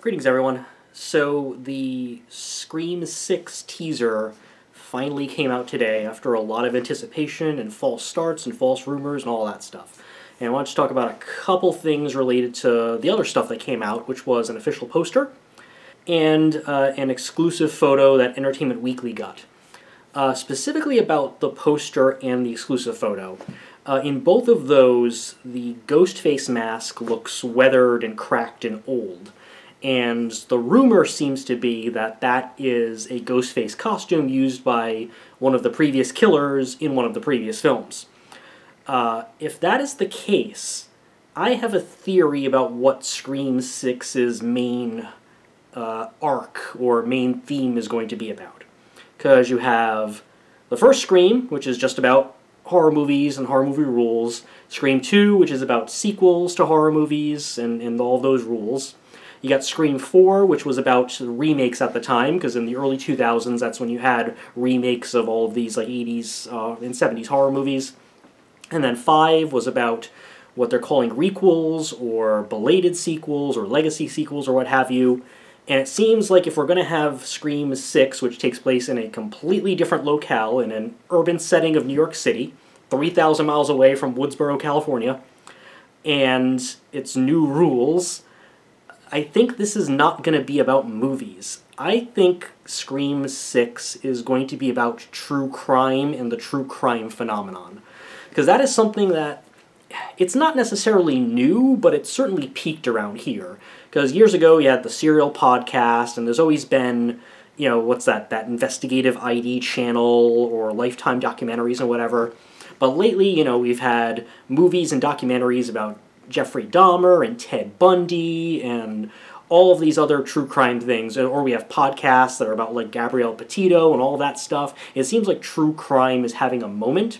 Greetings, everyone. So, the Scream 6 teaser finally came out today after a lot of anticipation and false starts and false rumors and all that stuff. And I want to talk about a couple things related to the other stuff that came out, which was an official poster and an exclusive photo that Entertainment Weekly got. Specifically about the poster and the exclusive photo. In both of those, the Ghostface mask looks weathered and cracked and old. And the rumor seems to be that that is a Ghostface costume used by one of the previous killers in one of the previous films. If that is the case, I have a theory about what Scream 6's main arc or main theme is going to be about. Because you have the first Scream, which is just about horror movies and horror movie rules. Scream 2, which is about sequels to horror movies and all those rules. You got Scream 4, which was about remakes at the time, because in the early 2000s, that's when you had remakes of all of these like 80s and 70s horror movies. And then 5 was about what they're calling requels, or belated sequels, or legacy sequels, or what have you. And it seems like if we're going to have Scream 6, which takes place in a completely different locale, in an urban setting of New York City, 3,000 miles away from Woodsboro, California, and its new rules, I think this is not going to be about movies. I think Scream 6 is going to be about true crime and the true crime phenomenon. Because that is something that, it's not necessarily new, but it's certainly peaked around here. Because years ago you had the Serial podcast, and there's always been, you know, what's that investigative ID channel, or Lifetime documentaries and whatever. But lately, you know, we've had movies and documentaries about Jeffrey Dahmer and Ted Bundy and all of these other true crime things, or we have podcasts that are about like Gabrielle Petito and all that stuff. It seems like true crime is having a moment,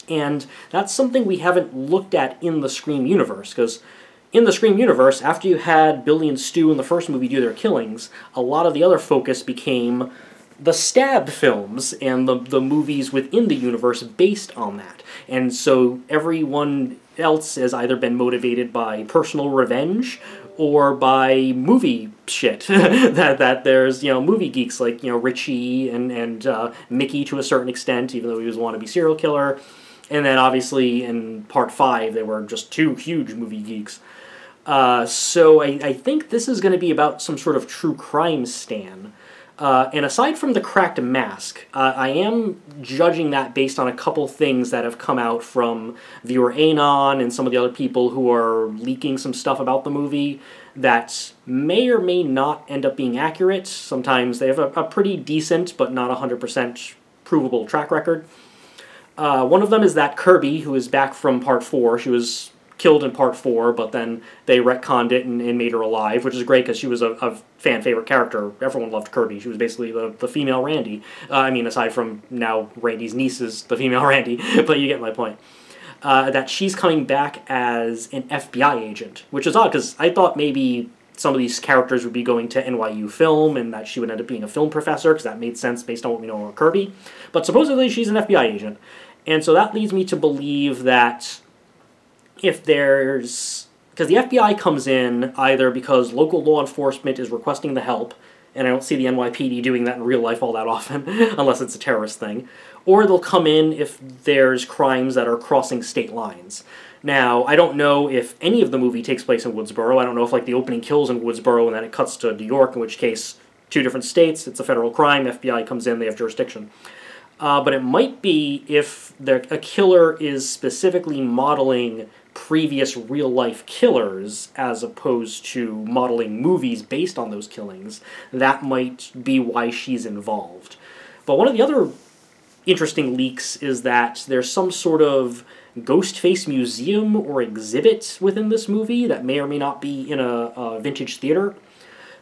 and that's something we haven't looked at in the Scream universe, because in the Scream universe, after you had Billy and Stu in the first movie do their killings, a lot of the other focus became the Stab films and the movies within the universe based on that. And so everyone else has either been motivated by personal revenge or by movie shit. that there's, you know, movie geeks like, you know, Richie and Mickey to a certain extent, even though he was a wannabe serial killer. And then obviously in part 5 they were just two huge movie geeks. So I think this is going to be about some sort of true crime stan. And aside from the cracked mask, I am judging that based on a couple things that have come out from viewer Anon and some of the other people who are leaking some stuff about the movie that may or may not end up being accurate. Sometimes they have a pretty decent but not 100% provable track record. One of them is that Kirby, who is back from part 4. She was killed in part 4, but then they retconned it and made her alive, which is great because she was a fan-favorite character. Everyone loved Kirby. She was basically the female Randy. I mean, aside from now Randy's niece is the female Randy, but you get my point. That she's coming back as an FBI agent, which is odd because I thought maybe some of these characters would be going to NYU film and that she would end up being a film professor, because that made sense based on what we know about Kirby. But supposedly she's an FBI agent. And so that leads me to believe that if there's... because the FBI comes in either because local law enforcement is requesting the help, and I don't see the NYPD doing that in real life all that often, unless it's a terrorist thing, or they'll come in if there's crimes that are crossing state lines. Now, I don't know if any of the movie takes place in Woodsboro. I don't know if like the opening kills in Woodsboro and then it cuts to New York, in which case, two different states, it's a federal crime, FBI comes in, they have jurisdiction. But it might be if a killer is specifically modeling previous real-life killers as opposed to modeling movies based on those killings. That might be why she's involved. But one of the other interesting leaks is that there's some sort of Ghostface museum or exhibit within this movie that may or may not be in a vintage theater.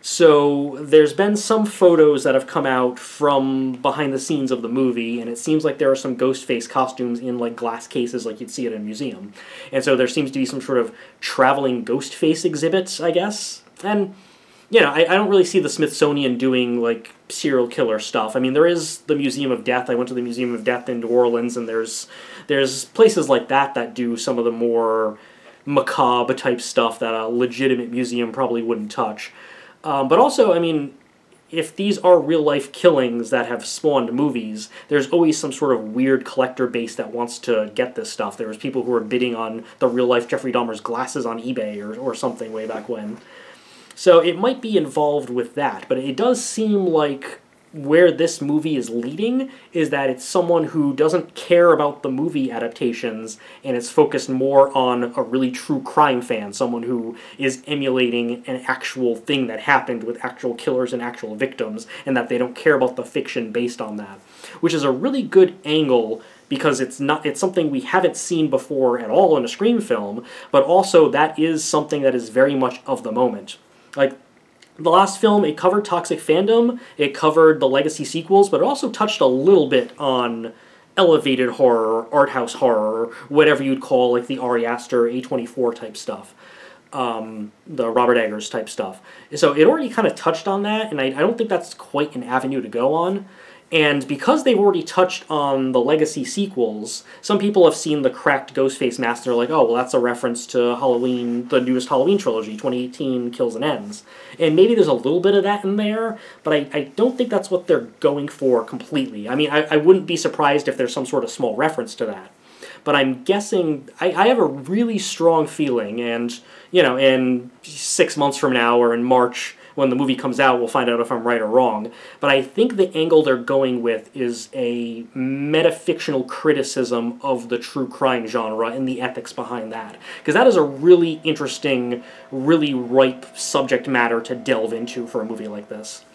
So there's been some photos that have come out from behind the scenes of the movie, and it seems like there are some Ghostface costumes in like glass cases like you'd see at a museum. And so there seems to be some sort of traveling Ghostface exhibit, I guess. And, you know, I don't really see the Smithsonian doing like serial killer stuff. I mean, there is the Museum of Death. I went to the Museum of Death in New Orleans, and there's places like that do some of the more macabre type stuff that a legitimate museum probably wouldn't touch. But also, I mean, if these are real-life killings that have spawned movies, there's always some sort of weird collector base that wants to get this stuff. There was people who were bidding on the real-life Jeffrey Dahmer's glasses on eBay or something way back when. So it might be involved with that, but it does seem like where this movie is leading is that it's someone who doesn't care about the movie adaptations, and it's focused more on a really true crime fan, someone who is emulating an actual thing that happened with actual killers and actual victims, and that they don't care about the fiction based on that. Which is a really good angle, because it's something we haven't seen before at all in a Scream film, but also that is something that is very much of the moment. Like, the last film, it covered toxic fandom, it covered the legacy sequels, but it also touched a little bit on elevated horror, art house horror, whatever you'd call like the Ari Aster, A24 type stuff, the Robert Eggers type stuff. So it already kind of touched on that, and I don't think that's quite an avenue to go on. And because they've already touched on the legacy sequels, some people have seen the cracked Ghostface mask and they're like, oh, well, that's a reference to Halloween, the newest Halloween trilogy, 2018 Kills and Ends. And maybe there's a little bit of that in there, but I don't think that's what they're going for completely. I mean, I wouldn't be surprised if there's some sort of small reference to that. But I'm guessing, I have a really strong feeling, and, you know, in 6 months from now or in March, when the movie comes out, we'll find out if I'm right or wrong. But I think the angle they're going with is a metafictional criticism of the true crime genre and the ethics behind that. Because that is a really interesting, really ripe subject matter to delve into for a movie like this.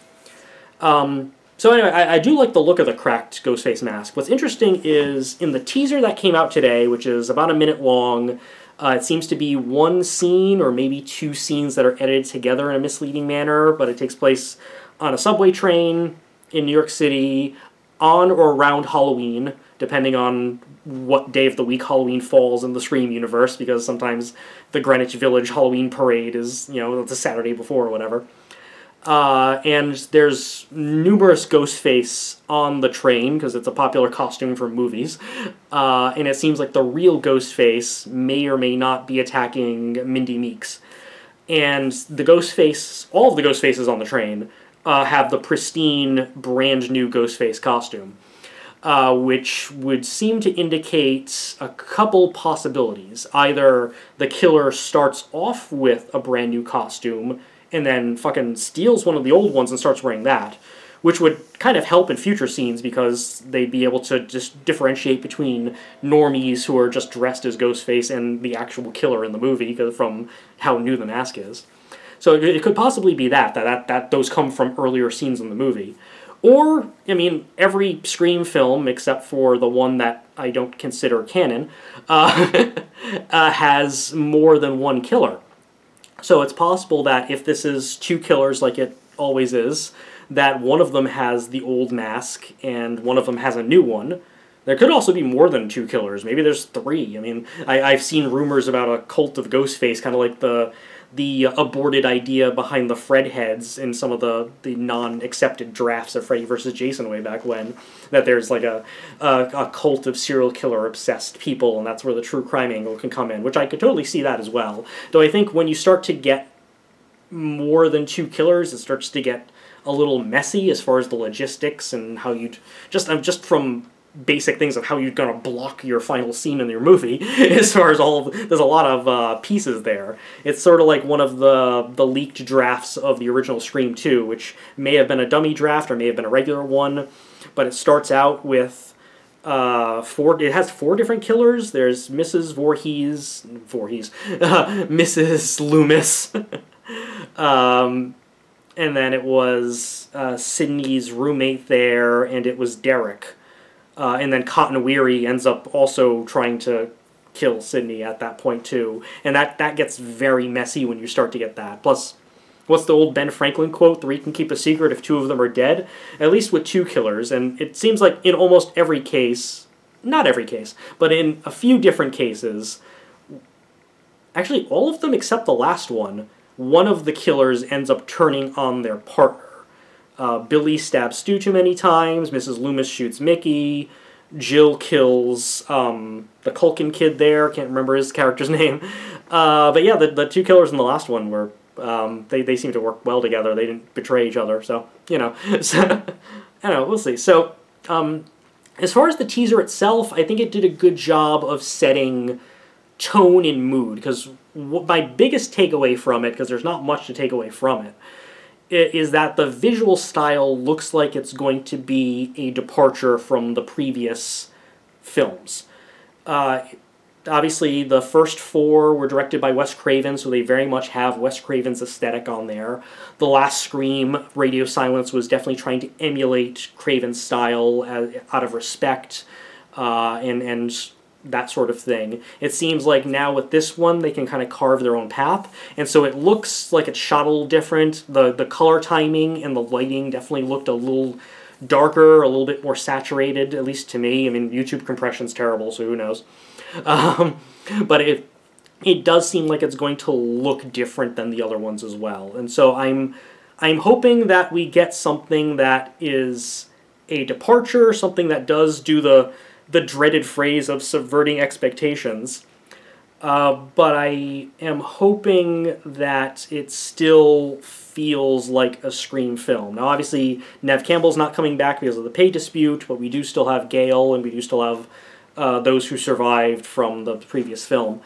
So anyway, I do like the look of the cracked Ghostface mask. What's interesting is, in the teaser that came out today, which is about a minute long, it seems to be one scene or maybe two scenes that are edited together in a misleading manner, but it takes place on a subway train in New York City on or around Halloween, depending on what day of the week Halloween falls in the Scream universe, because sometimes the Greenwich Village Halloween parade is, you know, the Saturday before or whatever. And there's numerous Ghostface on the train, because it's a popular costume for movies, and it seems like the real Ghostface may or may not be attacking Mindy Meeks. And the Ghostface, all of the Ghostfaces on the train, have the pristine, brand new Ghostface costume, which would seem to indicate a couple possibilities. Either the killer starts off with a brand new costume, and then fucking steals one of the old ones and starts wearing that, which would kind of help in future scenes because they'd be able to just differentiate between normies who are just dressed as Ghostface and the actual killer in the movie from how new the mask is. So it could possibly be that those come from earlier scenes in the movie. Or, I mean, every Scream film, except for the one that I don't consider canon, has more than one killer. So it's possible that if this is two killers like it always is, that one of them has the old mask and one of them has a new one. There could also be more than two killers. Maybe there's three. I mean, I've seen rumors about a cult of Ghostface, kind of like the aborted idea behind the Fred heads in some of the non-accepted drafts of Freddy vs. Jason way back when, that there's like a cult of serial killer-obsessed people, and that's where the true crime angle can come in, which I could totally see that as well. Though I think when you start to get more than two killers, it starts to get a little messy as far as the logistics and how you'd... just from basic things of how you're going to block your final scene in your movie, as far as there's a lot of pieces there. It's sort of like one of the leaked drafts of the original Scream 2, which may have been a dummy draft or may have been a regular one, but it starts out with it has 4 different killers. There's Mrs. Mrs. Loomis, and then it was Sydney's roommate there, and it was Derek. And then Cotton Weary ends up also trying to kill Sydney at that point, too. And that gets very messy when you start to get that. Plus, what's the old Ben Franklin quote? 3 can keep a secret if 2 of them are dead? At least with 2 killers. And it seems like in almost every case, not every case, but in a few different cases, actually all of them except the last one of the killers ends up turning on their partner. Billy stabs Stu too many times, Mrs. Loomis shoots Mickey, Jill kills the Culkin kid there, can't remember his character's name. But yeah, the 2 killers in the last one were They seem to work well together. They didn't betray each other, so, you know. So, I don't know, we'll see. So, as far as the teaser itself, I think it did a good job of setting tone and mood, because my biggest takeaway from it, because there's not much to take away from it, is that the visual style looks like it's going to be a departure from the previous films. Obviously, the first 4 were directed by Wes Craven, so they very much have Wes Craven's aesthetic on there. The last Scream, Radio Silence, was definitely trying to emulate Craven's style out of respect, and that sort of thing. It seems like now with this one, they can kind of carve their own path, and so it looks like it's shot a little different. The color timing and the lighting definitely looked a little darker, a little bit more saturated, at least to me. I mean, YouTube compression's terrible, so who knows. But it does seem like it's going to look different than the other ones as well. And so I'm hoping that we get something that is a departure, something that does do the dreaded phrase of subverting expectations. But I am hoping that it still feels like a Scream film. Now, obviously, Neve Campbell's not coming back because of the pay dispute, but we do still have Gale, and we do still have those who survived from the previous film.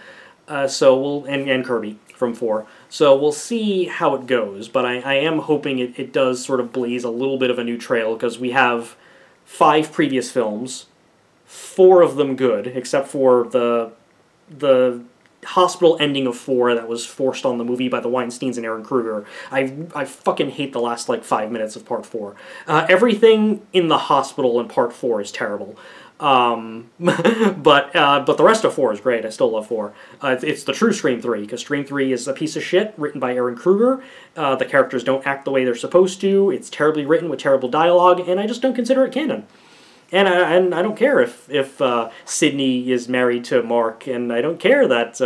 And Kirby from 4. So we'll see how it goes, but I am hoping it does sort of blaze a little bit of a new trail, because we have 5 previous films, 4 of them good, except for the hospital ending of 4 that was forced on the movie by the Weinsteins and Aaron Kruger. I fucking hate the last, 5 minutes of Part 4. Everything in the hospital in Part 4 is terrible. But the rest of 4 is great. I still love 4. It's the true Scream 3, because Scream 3 is a piece of shit written by Aaron Kruger. The characters don't act the way they're supposed to. It's terribly written with terrible dialogue, and I just don't consider it canon. And I don't care if Sydney is married to Mark, and I don't care that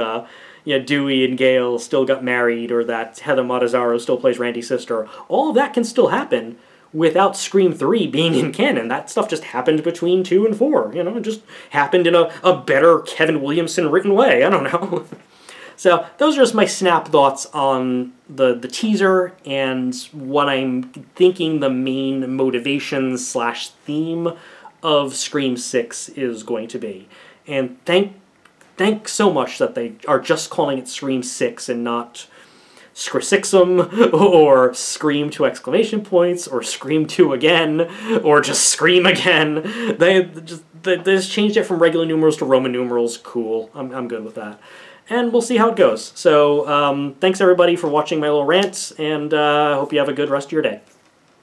Dewey and Gale still got married, or that Heather Matazzaro still plays Randy's sister. All of that can still happen without Scream 3 being in canon. That stuff just happened between 2 and 4. It just happened in a better Kevin Williamson written way. I don't know. So those are just my snap thoughts on the teaser and what I'm thinking the main motivation/theme of Scream 6 is going to be. And thank so much that they are just calling it Scream 6 and not Scream or Scream 2 exclamation points, or Scream 2 again, or just Scream again. They just changed it from regular numerals to Roman numerals. Cool. I'm good with that. And we'll see how it goes. So thanks everybody for watching my little rant, and I hope you have a good rest of your day.